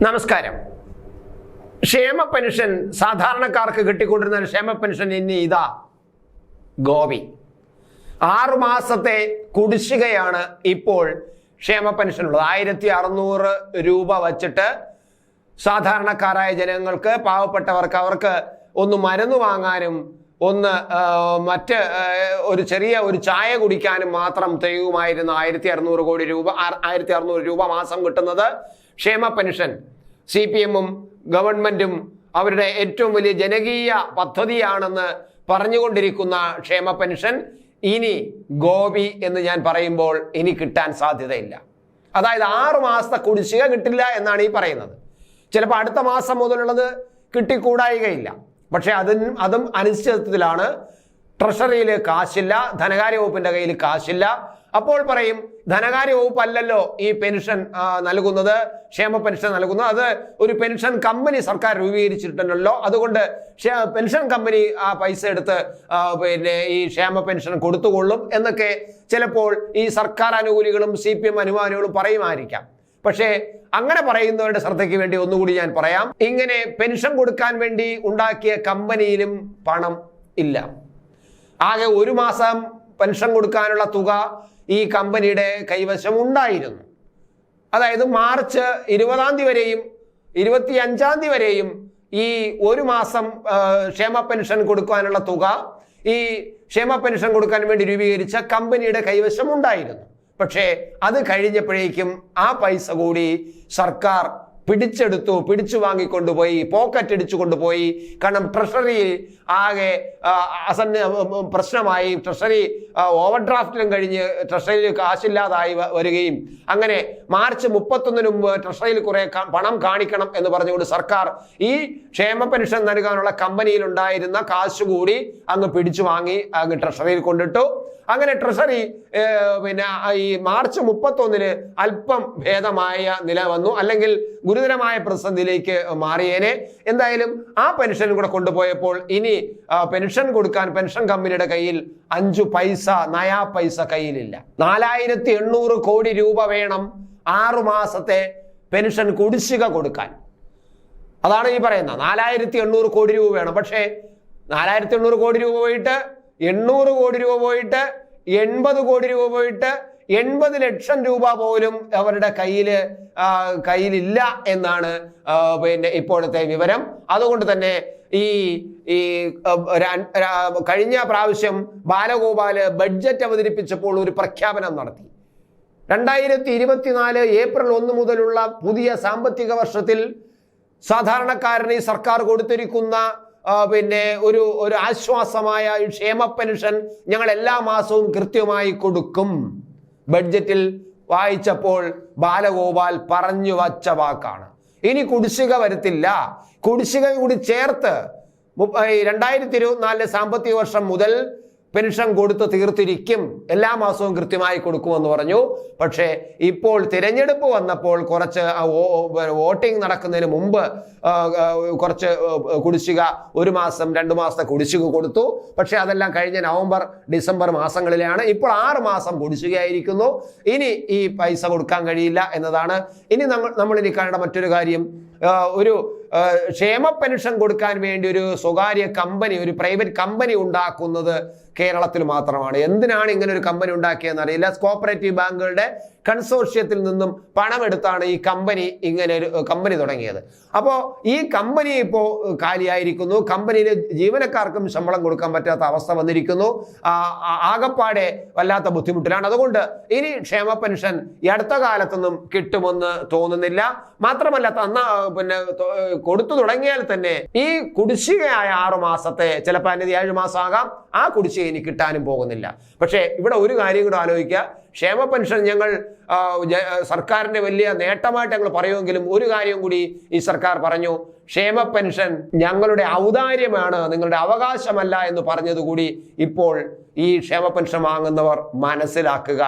നമസ്കാരം. ക്ഷേമ പെൻഷൻ സാധാരണക്കാർക്ക് കിട്ടിക്കൊണ്ടിരുന്ന ക്ഷേമ പെൻഷൻ ഇനി ഇതാ ഗോപി. 6 മാസത്തെ കുടിശ്ശികയാണ് ഇപ്പോൾ ക്ഷേമ പെൻഷൻ ഉള്ളത്. 1600 രൂപ വച്ചിട്ട് സാധാരണക്കാരായ ജനങ്ങൾക്ക്, പാവപ്പെട്ടവർക്ക്, അവർക്ക് ഒന്ന് മരുന്ന് വാങ്ങാനും ഒന്ന് ഒരു ചെറിയ ഒരു ചായ കുടിക്കാനും മാത്രം തികയുമായിരുന്ന 1600 കോടി രൂപ 1600 രൂപ മാസം കിട്ടുന്നത് ക്ഷേമ പെൻഷൻ CPM-ഉം ഗവൺമെന്റും അവരുടെ ഏറ്റവും വലിയ ജനകീയ പദ്ധതിയാണെന്ന് പറഞ്ഞുകൊണ്ടിരിക്കുന്ന ക്ഷേമ പെൻഷൻ ഇനി ഗോപി എന്ന് ഞാൻ പറയുമ്പോൾ ഇനി കിട്ടാൻ സാധ്യതയില്ല. അതായത് 6 മാസത്തെ കുടിശ്ശിക കിട്ടില്ല എന്നാണ് ഈ പറയുന്നത്. ചിലപ്പോൾ അടുത്ത മാസം മുതലുള്ളത് കിട്ടിക്കൂടായികയില്ല. പക്ഷെ അതും അനിശ്ചിതത്വത്തിലാണ്. ട്രഷറിയിൽ കാശില്ല, ധനകാര്യ വകുപ്പിന്റെ കയ്യിൽ കാശില്ല. അപ്പോൾ പറയും ധനകാര്യ വകുപ്പ് അല്ലല്ലോ ഈ പെൻഷൻ നൽകുന്നത്, ക്ഷേമ പെൻഷൻ നൽകുന്നത്, അത് ഒരു പെൻഷൻ കമ്പനി സർക്കാർ രൂപീകരിച്ചിട്ടുണ്ടല്ലോ, അതുകൊണ്ട് പെൻഷൻ കമ്പനി ആ പൈസ എടുത്ത് പിന്നെ ഈ ക്ഷേമ പെൻഷൻ കൊടുത്തുകൊള്ളും എന്നൊക്കെ ചിലപ്പോൾ ഈ സർക്കാർ അനുകൂലികളും CPM അനുകൂലികളും പറയുമായിരിക്കാം. പക്ഷേ അങ്ങനെ പറയുന്നവരുടെ ശ്രദ്ധയ്ക്ക് വേണ്ടി ഒന്നുകൂടി ഞാൻ പറയാം. ഇങ്ങനെ പെൻഷൻ കൊടുക്കാൻ വേണ്ടി ഉണ്ടാക്കിയ കമ്പനിയിലും പണം ഇല്ല. ആകെ 1 മാസം പെൻഷൻ കൊടുക്കാനുള്ള തുക ഈ കമ്പനിയുടെ കൈവശം ഉണ്ടായിരുന്നു. അതായത് മാർച്ച് 20-ാം തീയതി വരെയും 25-ാം തീയതി വരെയും ഈ 1 മാസം ക്ഷേമ പെൻഷൻ കൊടുക്കാനുള്ള തുക ഈ ക്ഷേമ പെൻഷൻ കൊടുക്കാൻ വേണ്ടി രൂപീകരിച്ച കമ്പനിയുടെ കൈവശം ഉണ്ടായിരുന്നു. പക്ഷേ അത് കഴിഞ്ഞപ്പോഴേക്കും ആ പൈസ കൂടി സർക്കാർ പിടിച്ചു വാങ്ങിക്കൊണ്ടുപോയി, പോക്കറ്റ് അടിച്ചു കൊണ്ടുപോയി. കാരണം ട്രഷറിയിൽ ആകെ പ്രശ്നമായി. ട്രഷറി ഓവർ ഡ്രാഫ്റ്റിലും കഴിഞ്ഞ് ട്രഷറിയിൽ കാശില്ലാതായി വരികയും അങ്ങനെ മാർച്ച് 31-ന് മുമ്പ് ട്രഷറിയിൽ കുറെ പണം കാണിക്കണം എന്ന് പറഞ്ഞുകൊണ്ട് സർക്കാർ ഈ ക്ഷേമ പെൻഷൻ നൽകാനുള്ള കമ്പനിയിൽ ഉണ്ടായിരുന്ന കാശ് കൂടി അങ്ങ് പിടിച്ചു വാങ്ങി അങ്ങ് ട്രഷറിയിൽ കൊണ്ടിട്ടു. അങ്ങനെ ട്രഷറി പിന്നെ ഈ മാർച്ച് 31-ന് അല്പം ഭേദമായ നില വന്നു, അല്ലെങ്കിൽ ഗുരുതരമായ പ്രതിസന്ധിയിലേക്ക് മാറിയേനെ. എന്തായാലും ആ പെൻഷൻ കൂടെ കൊണ്ടുപോയപ്പോൾ ഇനി പെൻഷൻ കൊടുക്കാൻ പെൻഷൻ കമ്പനിയുടെ കയ്യിൽ 5 പൈസ നയാ പൈസ കയ്യിലില്ല. 4800 കോടി രൂപ വേണം 6 മാസത്തെ പെൻഷൻ കുടിശ്ശിക കൊടുക്കാൻ. അതാണ് ഈ പറയുന്നത്. 4800 കോടി രൂപ വേണം. പക്ഷേ 4800 കോടി രൂപ പോയിട്ട് 800 കോടി രൂപ പോയിട്ട് 80 കോടി രൂപ പോയിട്ട് 80 ലക്ഷം രൂപ പോലും അവരുടെ കയ്യിലില്ല എന്നാണ് പിന്നെ ഇപ്പോഴത്തെ വിവരം. അതുകൊണ്ട് തന്നെ ഈ കഴിഞ്ഞ പ്രാവശ്യം ബാലഗോപാല് ബഡ്ജറ്റ് അവതരിപ്പിച്ചപ്പോൾ ഒരു പ്രഖ്യാപനം നടത്തി. 2024 ഏപ്രിൽ 1 മുതലുള്ള പുതിയ സാമ്പത്തിക വർഷത്തിൽ സാധാരണക്കാരന് ഈ സർക്കാർ കൊടുത്തിരിക്കുന്ന പിന്നെ ഒരു ആശ്വാസമായ ക്ഷേമ പെൻഷൻ ഞങ്ങൾ എല്ലാ മാസവും കൃത്യമായി കൊടുക്കും. ബഡ്ജറ്റിൽ വായിച്ചപ്പോൾ ബാലഗോപാൽ പറഞ്ഞു വച്ച വാക്കാണ്. ഇനി കുടിശ്ശിക വരുത്തില്ല. കുടിശ്ശിക കൂടി ചേർത്ത് 2024 സാമ്പത്തിക വർഷം മുതൽ പെൻഷൻ കൊടുത്ത് തീർത്തിരിക്കും, എല്ലാ മാസവും കൃത്യമായി കൊടുക്കുമെന്ന് പറഞ്ഞു. പക്ഷേ ഇപ്പോൾ തിരഞ്ഞെടുപ്പ് വന്നപ്പോൾ കുറച്ച് വോട്ടിംഗ് നടക്കുന്നതിന് മുമ്പ് കുറച്ച് കുടിശ്ശിക 1 മാസം 2 മാസത്തെ കുടിശ്ശിക കൊടുത്തു. പക്ഷെ അതെല്ലാം കഴിഞ്ഞ നവംബർ ഡിസംബർ മാസങ്ങളിലാണ്. ഇപ്പോൾ 6 മാസം കുടിശ്ശികയായിരിക്കുന്നു. ഇനി ഈ പൈസ കൊടുക്കാൻ കഴിയില്ല എന്നതാണ്. ഇനി നമ്മൾ ഇനി കാണേണ്ട മറ്റൊരു കാര്യം, ഒരു ക്ഷേമ പെൻഷൻ കൊടുക്കാൻ വേണ്ടി ഒരു സ്വകാര്യ കമ്പനി, ഒരു പ്രൈവറ്റ് കമ്പനി ഉണ്ടാക്കുന്നത് കേരളത്തിൽ മാത്രമാണ്. എന്തിനാണ് ഇങ്ങനെ ഒരു കമ്പനി ഉണ്ടാക്കിയതെന്ന് അറിയില്ല. കോപ്പറേറ്റീവ് ബാങ്കുകളുടെ കൺസോർഷ്യത്തിൽ നിന്നും പണമെടുത്താണ് ഈ കമ്പനി ഇങ്ങനെ ഒരു കമ്പനി തുടങ്ങിയത്. അപ്പോൾ ഈ കമ്പനി ഇപ്പോൾ കാലിയായിരിക്കുന്നു. കമ്പനിയിലെ ജീവനക്കാർക്കും ശമ്പളം കൊടുക്കാൻ പറ്റാത്ത അവസ്ഥ വന്നിരിക്കുന്നു. ആകപ്പാടെ വല്ലാത്ത ബുദ്ധിമുട്ടിലാണ്. അതുകൊണ്ട് ഇനി ക്ഷേമ പെൻഷൻ ഈ അടുത്ത കാലത്തൊന്നും കിട്ടുമെന്ന് തോന്നുന്നില്ല. മാത്രമല്ല പിന്നെ കൊടുത്തു തുടങ്ങിയാൽ തന്നെ ഈ കുടിശ്ശികയായ 6 മാസത്തെ, ചിലപ്പോൾ അതിന് 7 മാസം ആകാം, ആ കുടിശ്ശിക ഇനി കിട്ടാനും പോകുന്നില്ല. പക്ഷേ ഇവിടെ ഒരു കാര്യം കൂടെ ആലോചിക്കുക. ക്ഷേമ പെൻഷൻ ഞങ്ങൾ സർക്കാരിന്റെ വലിയ നേട്ടമായിട്ട് ഞങ്ങൾ പറയുമെങ്കിലും ഒരു കാര്യം കൂടി ഈ സർക്കാർ പറഞ്ഞു, ക്ഷേമ പെൻഷൻ ഞങ്ങളുടെ ഔദാര്യമാണ്, നിങ്ങളുടെ അവകാശമല്ല എന്ന് പറഞ്ഞതുകൂടി ഇപ്പോൾ ഈ ക്ഷേമ പെൻഷൻ വാങ്ങുന്നവർ മനസ്സിലാക്കുക.